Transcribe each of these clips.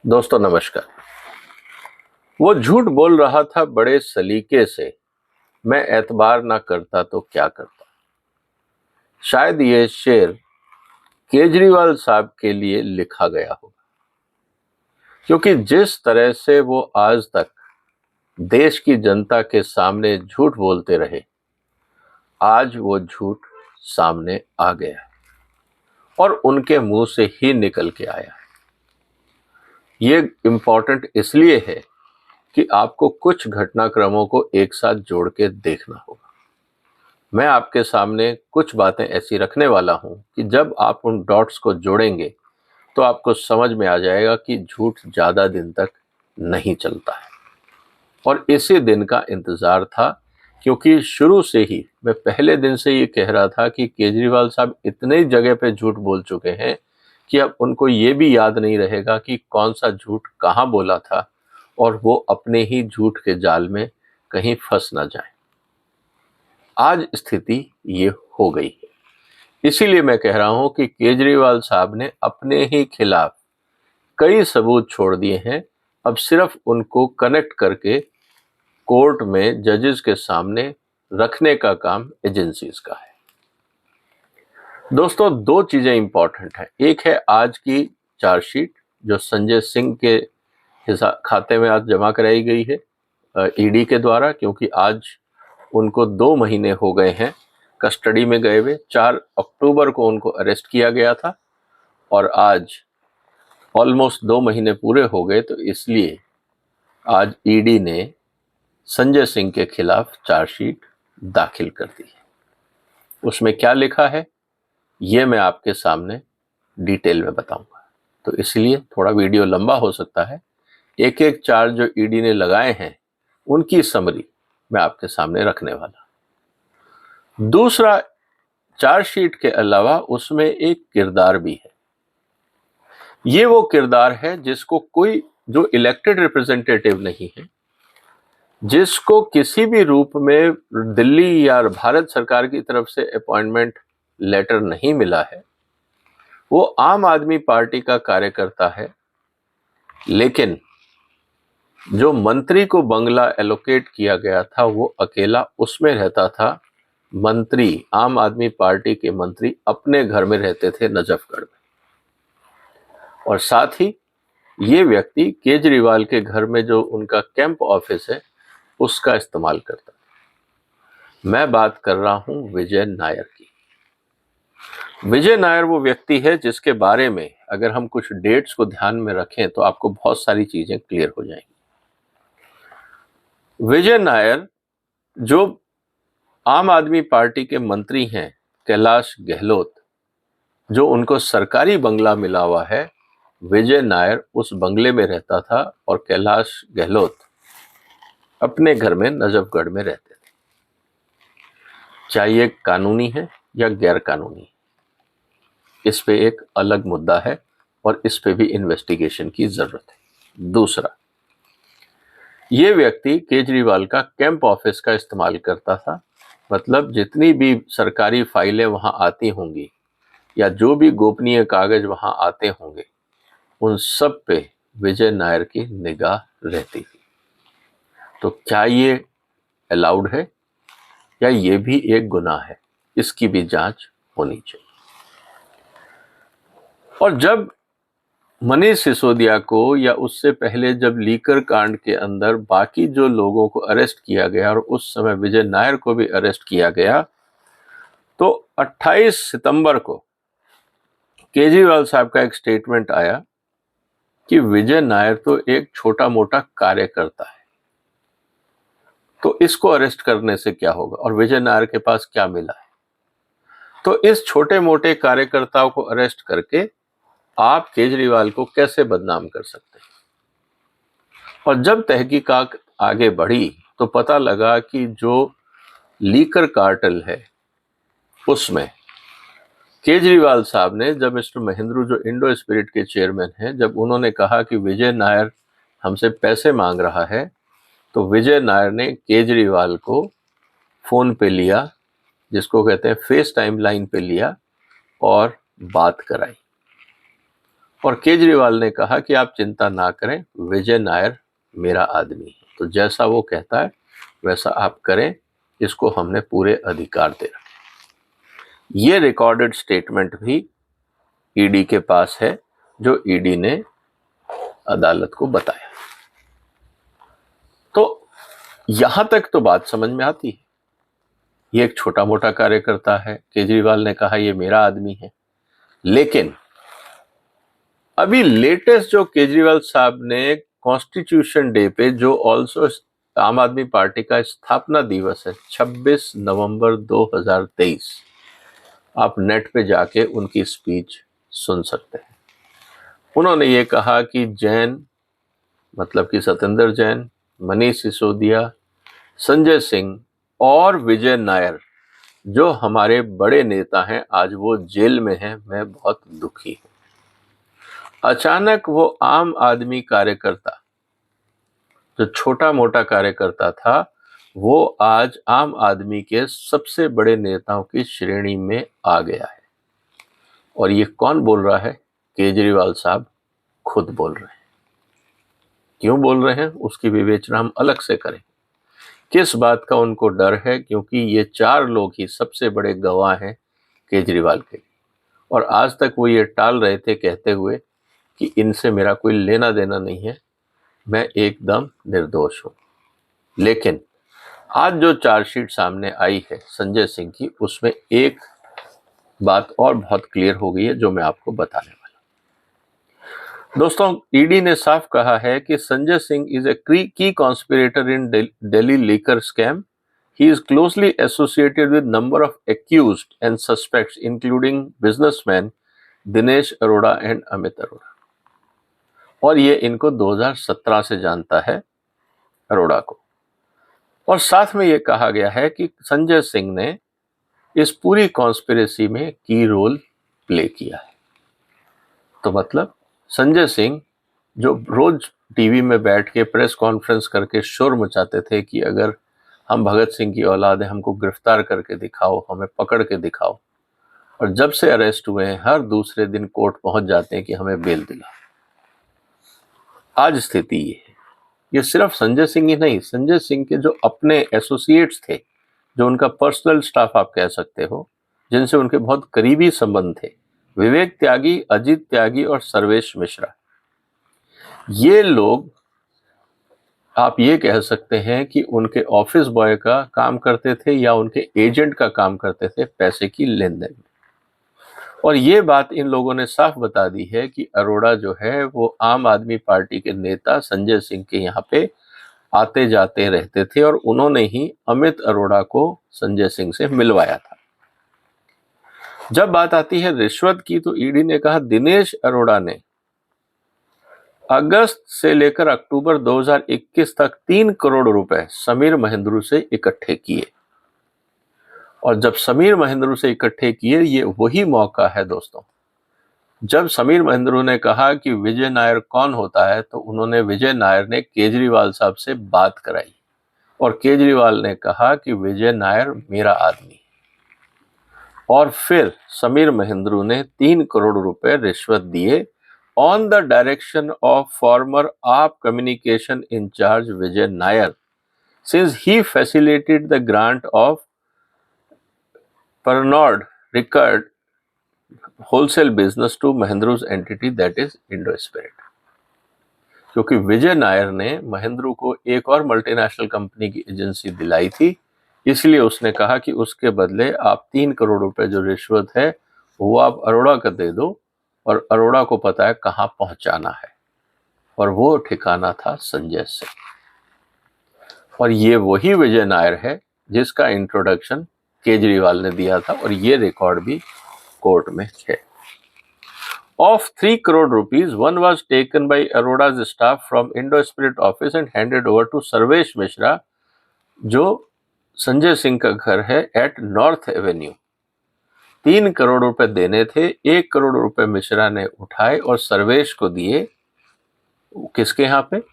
दोस्तों नमस्कार। वो झूठ बोल रहा था बड़े सलीके से, मैं एतबार ना करता तो क्या करता। शायद ये शेर केजरीवाल साहब के लिए लिखा गया होगा, क्योंकि जिस तरह से वो आज तक देश की जनता के सामने झूठ बोलते रहे, आज वो झूठ सामने आ गया है और उनके मुंह से ही निकल के आया है। ये इम्पोर्टेंट इसलिए है कि आपको कुछ घटनाक्रमों को एक साथ जोड़ के देखना होगा। मैं आपके सामने कुछ बातें ऐसी रखने वाला हूं कि जब आप उन डॉट्स को जोड़ेंगे तो आपको समझ में आ जाएगा कि झूठ ज़्यादा दिन तक नहीं चलता है। और इसी दिन का इंतज़ार था, क्योंकि शुरू से ही मैं पहले दिन से ये कह रहा था कि केजरीवाल साहब इतने जगह पे झूठ बोल चुके हैं कि अब उनको ये भी याद नहीं रहेगा कि कौन सा झूठ कहाँ बोला था और वो अपने ही झूठ के जाल में कहीं फंस ना जाए। आज स्थिति ये हो गई है। इसीलिए मैं कह रहा हूं कि केजरीवाल साहब ने अपने ही खिलाफ कई सबूत छोड़ दिए हैं। अब सिर्फ उनको कनेक्ट करके कोर्ट में जजेस के सामने रखने का काम एजेंसीज का है। दोस्तों, दो चीजें इंपॉर्टेंट हैं। एक है आज की चार्जशीट जो संजय सिंह के खाते में आज जमा कराई गई है ईडी के द्वारा, क्योंकि आज उनको 2 महीने हो गए हैं कस्टडी में गए हुए। 4 अक्टूबर को उनको अरेस्ट किया गया था और आज ऑलमोस्ट 2 महीने पूरे हो गए, तो इसलिए आज ईडी ने संजय सिंह के खिलाफ चार्जशीट दाखिल कर दी है। उसमें क्या लिखा है ये मैं आपके सामने डिटेल में बताऊंगा, तो इसलिए थोड़ा वीडियो लंबा हो सकता है। एक एक चार्ज जो ईडी ने लगाए हैं उनकी समरी मैं आपके सामने रखने वाला। दूसरा, चार्जशीट के अलावा उसमें एक किरदार भी है। ये वो किरदार है जिसको कोई, जो इलेक्टेड रिप्रेजेंटेटिव नहीं है, जिसको किसी भी रूप में दिल्ली या भारत सरकार की तरफ से अपॉइंटमेंट लेटर नहीं मिला है, वो आम आदमी पार्टी का कार्यकर्ता है, लेकिन जो मंत्री को बंगला एलोकेट किया गया था वो अकेला उसमें रहता था। मंत्री, आम आदमी पार्टी के मंत्री अपने घर में रहते थे नजफगढ़ में, और साथ ही ये व्यक्ति केजरीवाल के घर में जो उनका कैंप ऑफिस है उसका इस्तेमाल करता है। मैं बात कर रहा हूं विजय नायर की। विजय नायर वो व्यक्ति है जिसके बारे में अगर हम कुछ डेट्स को ध्यान में रखें तो आपको बहुत सारी चीजें क्लियर हो जाएंगी। विजय नायर जो आम आदमी पार्टी के मंत्री हैं, कैलाश गहलोत, जो उनको सरकारी बंगला मिला हुआ है, विजय नायर उस बंगले में रहता था और कैलाश गहलोत अपने घर में नजफगढ़ में रहते थे। चाहे ये कानूनी है या गैर कानूनी, इस पे एक अलग मुद्दा है और इस पे भी इन्वेस्टिगेशन की जरूरत है। दूसरा, ये व्यक्ति केजरीवाल का कैंप ऑफिस का इस्तेमाल करता था, मतलब जितनी भी सरकारी फाइलें वहां आती होंगी या जो भी गोपनीय कागज वहां आते होंगे उन सब पे विजय नायर की निगाह रहती थी। तो क्या ये अलाउड है या ये भी एक गुनाह है, इसकी भी जांच होनी चाहिए। और जब मनीष सिसोदिया को, या उससे पहले जब लीकर कांड के अंदर बाकी जो लोगों को अरेस्ट किया गया और उस समय विजय नायर को भी अरेस्ट किया गया, तो 28 सितंबर को केजरीवाल साहब का एक स्टेटमेंट आया कि विजय नायर तो एक छोटा मोटा कार्यकर्ता है, तो इसको अरेस्ट करने से क्या होगा और विजय नायर के पास क्या मिला है। तो इस छोटे मोटे कार्यकर्ताओं को अरेस्ट करके आप केजरीवाल को कैसे बदनाम कर सकते हैं। और जब तहकीकात आगे बढ़ी तो पता लगा कि जो लीकर कार्टेल है उसमें केजरीवाल साहब ने, जब मिस्टर महेंद्रू जो इंडो स्पिरिट के चेयरमैन हैं, जब उन्होंने कहा कि विजय नायर हमसे पैसे मांग रहा है, तो विजय नायर ने केजरीवाल को फोन पे लिया, जिसको कहते हैं फेस टाइम लाइन पे लिया, और बात कराई। और केजरीवाल ने कहा कि आप चिंता ना करें, विजय नायर मेरा आदमी है, तो जैसा वो कहता है वैसा आप करें, इसको हमने पूरे अधिकार दे रखे। ये रिकॉर्डेड स्टेटमेंट भी ईडी के पास है, जो ईडी ने अदालत को बताया। तो यहां तक तो बात समझ में आती है, ये एक छोटा मोटा कार्यकर्ता है, केजरीवाल ने कहा ये मेरा आदमी है। लेकिन अभी लेटेस्ट जो केजरीवाल साहब ने कॉन्स्टिट्यूशन डे पे, जो ऑल्सो आम आदमी पार्टी का स्थापना दिवस है 26 नवंबर 2023, आप नेट पे जाके उनकी स्पीच सुन सकते हैं। उन्होंने ये कहा कि जैन, मतलब कि सत्येंद्र जैन, मनीष सिसोदिया, संजय सिंह और विजय नायर जो हमारे बड़े नेता हैं, आज वो जेल में हैं, मैं बहुत दुखी हूं। अचानक वो आम आदमी कार्यकर्ता, जो छोटा मोटा कार्यकर्ता था, वो आज आम आदमी के सबसे बड़े नेताओं की श्रेणी में आ गया है। और ये कौन बोल रहा है? केजरीवाल साहब खुद बोल रहे हैं। क्यों बोल रहे हैं उसकी विवेचना हम अलग से करें। किस बात का उनको डर है? क्योंकि ये 4 लोग ही सबसे बड़े गवाह हैं केजरीवाल के, और आज तक वो ये टाल रहे थे कहते हुए कि इनसे मेरा कोई लेना देना नहीं है, मैं एकदम निर्दोष हूं। लेकिन आज जो चार्जशीट सामने आई है संजय सिंह की, उसमें एक बात और बहुत क्लियर हो गई है जो मैं आपको बताने वाला। दोस्तों, ईडी ने साफ कहा है कि संजय सिंह इज ए की conspirator in Delhi liquor scam. He is closely associated with number of accused and suspects, including businessmen Dinesh Arora and Amit Arora. और ये इनको 2017 से जानता है, अरोड़ा को। और साथ में ये कहा गया है कि संजय सिंह ने इस पूरी कॉन्स्पिरेसी में की रोल प्ले किया है। तो मतलब संजय सिंह, जो रोज टीवी में बैठ के प्रेस कॉन्फ्रेंस करके शोर मचाते थे कि अगर हम भगत सिंह की औलाद है, हमको गिरफ्तार करके दिखाओ, हमें पकड़ के दिखाओ, और जब से अरेस्ट हुए हैं हर दूसरे दिन कोर्ट पहुंच जाते हैं कि हमें बेल दिला। आज स्थिति ये है। ये सिर्फ संजय सिंह ही नहीं, संजय सिंह के जो अपने एसोसिएट्स थे, जो उनका पर्सनल स्टाफ आप कह सकते हो, जिनसे उनके बहुत करीबी संबंध थे, विवेक त्यागी, अजीत त्यागी और सर्वेश मिश्रा, ये लोग आप ये कह सकते हैं कि उनके ऑफिस बॉय का काम करते थे या उनके एजेंट का काम करते थे पैसे की लेन देन में। और ये बात इन लोगों ने साफ बता दी है कि अरोड़ा जो है वो आम आदमी पार्टी के नेता संजय सिंह के यहाँ पे आते जाते रहते थे, और उन्होंने ही अमित अरोड़ा को संजय सिंह से मिलवाया था। जब बात आती है रिश्वत की, तो ईडी ने कहा दिनेश अरोड़ा ने अगस्त से लेकर अक्टूबर 2021 तक 3 करोड़ रुपए समीर महेंद्रू से इकट्ठे किए। और जब समीर महेंद्रू से इकट्ठे किए, ये वही मौका है दोस्तों, जब समीर महेंद्रू ने कहा कि विजय नायर कौन होता है, तो उन्होंने, विजय नायर ने केजरीवाल साहब से बात कराई, और केजरीवाल ने कहा कि विजय नायर मेरा आदमी। और फिर समीर महेंद्रू ने 3 करोड़ रुपए रिश्वत दिए on the direction of former AAP communication incharge Vijay Nair, since he facilitated the grant of Pernod Ricard wholesale business to Mahendru's entity that is Indo-Spirit। क्योंकि विजय नायर ने महेंद्रू को एक और मल्टीनेशनल कंपनी की एजेंसी दिलाई थी, इसलिए उसने कहा कि उसके बदले आप 3 करोड़ रुपए जो रिश्वत है वो आप अरोड़ा को दे दो, और अरोड़ा को पता है कहाँ पहुंचाना है, और वो ठिकाना था संजय सिंह। और ये वही विजय नायर है जिसका इंट्रोडक्शन केजरीवाल ने दिया था, और ये रिकॉर्ड भी कोर्ट में है। Of 3 crore rupees, 1 was taken by Aroda's staff from Indo-Spirit office and handed over to Sarvesh Mishra, जो संजय सिंह का घर है एट नॉर्थ एवेन्यू। 3 करोड़ रुपए देने थे, 1 करोड़ रुपए मिश्रा ने उठाए और सर्वेश को दिए। किसके यहाँ पे?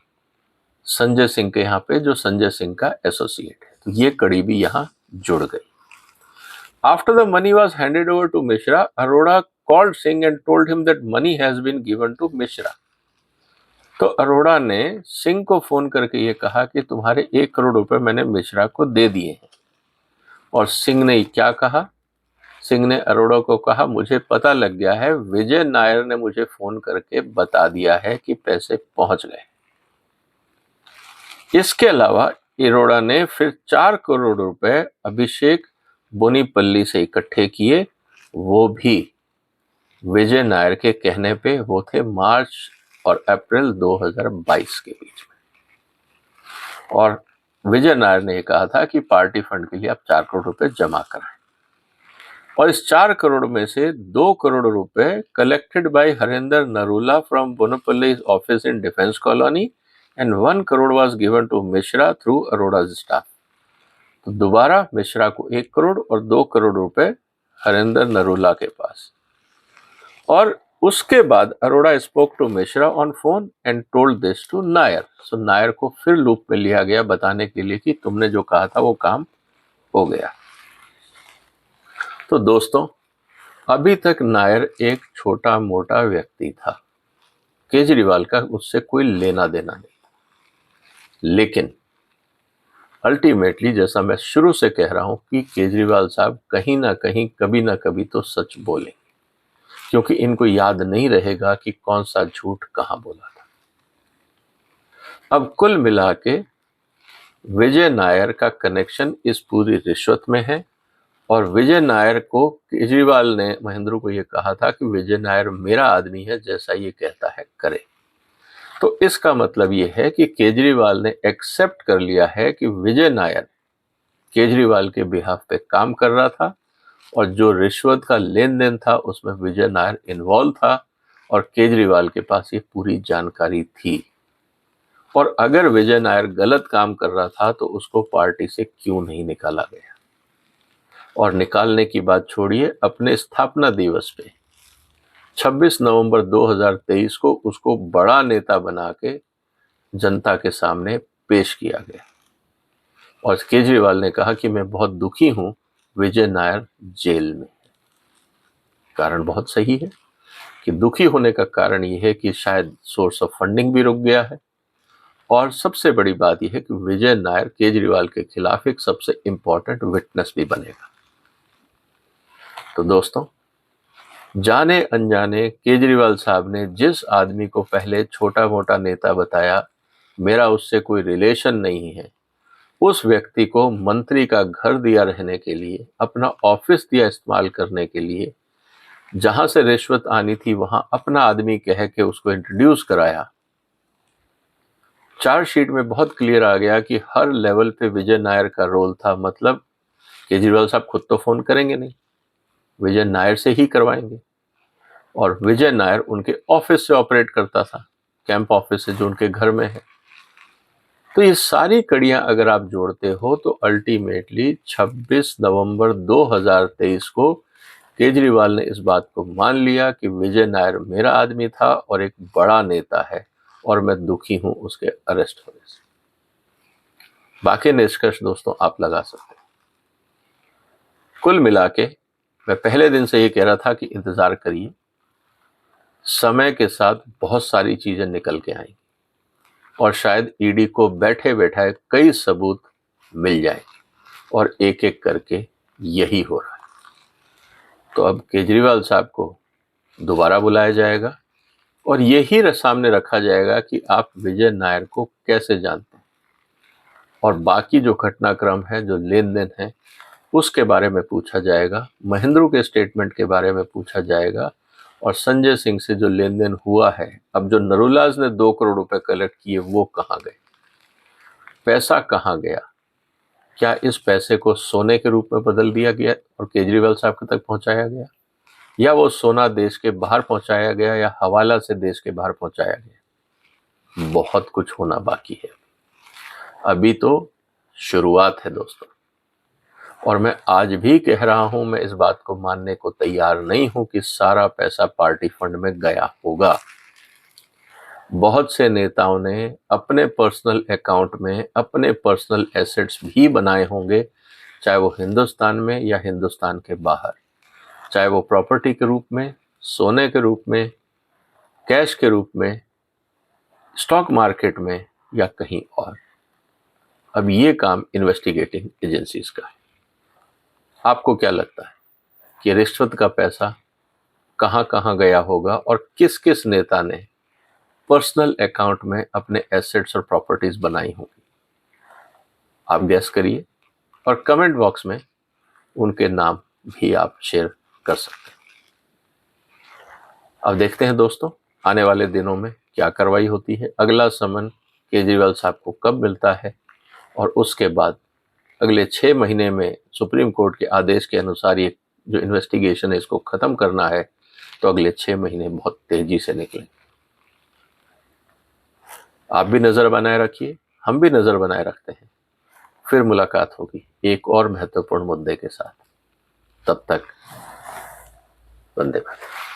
संजय सिंह के यहाँ पे, जो संजय सिंह का एसोसिएट है। तो ये कड़ी भी यहाँ जुड़ गई। After the money was handed over to Mishra, Arora called Singh and told him that money has been given to Mishra. तो अरोड़ा ने सिंह को फोन करके ये कहा कि तुम्हारे 1 करोड़ रुपए मैंने मिश्रा को दे दिए हैं। और सिंह ने क्या कहा? सिंह ने अरोड़ा को कहा, मुझे पता लग गया है, विजय नायर ने मुझे फोन करके बता दिया है कि पैसे पहुंच गए। इसके अलावा अरोड़ा ने फिर 4 करोड़ रुपए अभिषेक बोनीपल्ली से इकट्ठे किए, वो भी विजय नायर के कहने पे। वो थे मार्च और अप्रैल 2022 के बीच में। और विजय नायर ने कहा था कि पार्टी फंड के लिए आप 4 करोड़ रुपए जमा कराएं। और इस 4 करोड़ में से 2 करोड़ रुपए collected by Harendra Narula from Boinpally office in Defence Colony and 1 crore was given to Mishra through Arora staff. तो दोबारा मिश्रा को 1 करोड़ और 2 करोड़ रुपए हरेंद्र नरूला के पास। और उसके बाद Arora spoke to Mishra on phone and told this to Nair. So Nair को फिर लूप में लिया गया बताने के लिए कि तुमने जो कहा था वो काम हो गया। तो दोस्तों, अभी तक नायर एक छोटा मोटा व्यक्ति था, केजरीवाल का उससे कोई लेना देना नहीं। लेकिन अल्टीमेटली, जैसा मैं शुरू से कह रहा हूं कि केजरीवाल साहब कहीं ना कहीं कभी ना कभी तो सच बोलेंगे, क्योंकि इनको याद नहीं रहेगा कि कौन सा झूठ कहां बोला था। अब कुल मिला के विजय नायर का कनेक्शन इस पूरी रिश्वत में है। और विजय नायर को केजरीवाल ने महेंद्र को यह कहा था कि विजय नायर मेरा आदमी है, जैसा ये कहता है करे। तो इसका मतलब ये है कि केजरीवाल ने एक्सेप्ट कर लिया है कि विजय नायर केजरीवाल के बिहाफ पे काम कर रहा था और जो रिश्वत का लेन देन था उसमें विजय नायर इन्वॉल्व था और केजरीवाल के पास ये पूरी जानकारी थी। और अगर विजय नायर गलत काम कर रहा था तो उसको पार्टी से क्यों नहीं निकाला गया? और निकालने की बात छोड़िए, अपने स्थापना दिवस पे 26 नवंबर 2023 को उसको बड़ा नेता बना के जनता के सामने पेश किया गया। और केजरीवाल ने कहा कि मैं बहुत दुखी हूं, विजय नायर जेल में है। कारण बहुत सही है कि दुखी होने का कारण यह है कि शायद सोर्स ऑफ फंडिंग भी रुक गया है। और सबसे बड़ी बात यह है कि विजय नायर केजरीवाल के खिलाफ एक सबसे इंपॉर्टेंट विटनेस भी बनेगा। तो दोस्तों, जाने अनजाने केजरीवाल साहब ने जिस आदमी को पहले छोटा मोटा नेता बताया, मेरा उससे कोई रिलेशन नहीं है, उस व्यक्ति को मंत्री का घर दिया रहने के लिए, अपना ऑफिस दिया इस्तेमाल करने के लिए, जहां से रिश्वत आनी थी वहां अपना आदमी कह के उसको इंट्रोड्यूस कराया। चार्जशीट में बहुत क्लियर आ गया कि हर लेवल पे विजय नायर का रोल था। मतलब केजरीवाल साहब खुद तो फोन करेंगे नहीं, विजय नायर से ही करवाएंगे। और विजय नायर उनके ऑफिस से ऑपरेट करता था, कैंप ऑफिस से जो उनके घर में है। तो ये सारी कड़ियां अगर आप जोड़ते हो तो अल्टीमेटली 26 नवंबर 2023 को केजरीवाल ने इस बात को मान लिया कि विजय नायर मेरा आदमी था और एक बड़ा नेता है और मैं दुखी हूं उसके अरेस्ट होने से। बाकी निष्कर्ष दोस्तों आप लगा सकते हैं। कुल मिला के मैं पहले दिन से ये कह रहा था कि इंतजार करिए, समय के साथ बहुत सारी चीजें निकल के आएंगी और शायद ईडी को बैठे बैठाए कई सबूत मिल जाएंगे। और एक एक करके यही हो रहा है। तो अब केजरीवाल साहब को दोबारा बुलाया जाएगा और यही सामने रखा जाएगा कि आप विजय नायर को कैसे जानते हैं, और बाकी जो घटनाक्रम है, जो लेन देन है, उसके बारे में पूछा जाएगा, महेंद्र के स्टेटमेंट के बारे में पूछा जाएगा, और संजय सिंह से जो लेन देन हुआ है। अब जो नरूलाज ने 2 करोड़ रुपए कलेक्ट किए वो कहाँ गए, पैसा कहाँ गया, क्या इस पैसे को सोने के रूप में बदल दिया गया और केजरीवाल साहब तक पहुंचाया गया, या वो सोना देश के बाहर पहुंचाया गया, या हवाला से देश के बाहर पहुंचाया गया? बहुत कुछ होना बाकी है, अभी तो शुरुआत है दोस्तों। और मैं आज भी कह रहा हूं, मैं इस बात को मानने को तैयार नहीं हूं कि सारा पैसा पार्टी फंड में गया होगा। बहुत से नेताओं ने अपने पर्सनल अकाउंट में अपने पर्सनल एसेट्स भी बनाए होंगे चाहे वो हिंदुस्तान में या हिंदुस्तान के बाहर, चाहे वो प्रॉपर्टी के रूप में, सोने के रूप में, कैश के रूप में, स्टॉक मार्केट में या कहीं और। अब ये काम इन्वेस्टिगेटिंग एजेंसीज का है। आपको क्या लगता है कि रिश्वत का पैसा कहां कहां गया होगा और किस किस नेता ने पर्सनल अकाउंट में अपने एसेट्स और प्रॉपर्टीज बनाई होंगी? आप गैस करिए और कमेंट बॉक्स में उनके नाम भी आप शेयर कर सकते हैं। अब देखते हैं दोस्तों, आने वाले दिनों में क्या कार्रवाई होती है। अगला समन केजरीवाल साहब को कब मिलता है और उसके बाद अगले 6 महीने में सुप्रीम कोर्ट के आदेश के अनुसार ये जो इन्वेस्टिगेशन है इसको खत्म करना है, तो अगले 6 महीने बहुत तेजी से निकले। आप भी नजर बनाए रखिए, हम भी नजर बनाए रखते हैं। फिर मुलाकात होगी एक और महत्वपूर्ण मुद्दे के साथ। तब तक वंदे मातरम।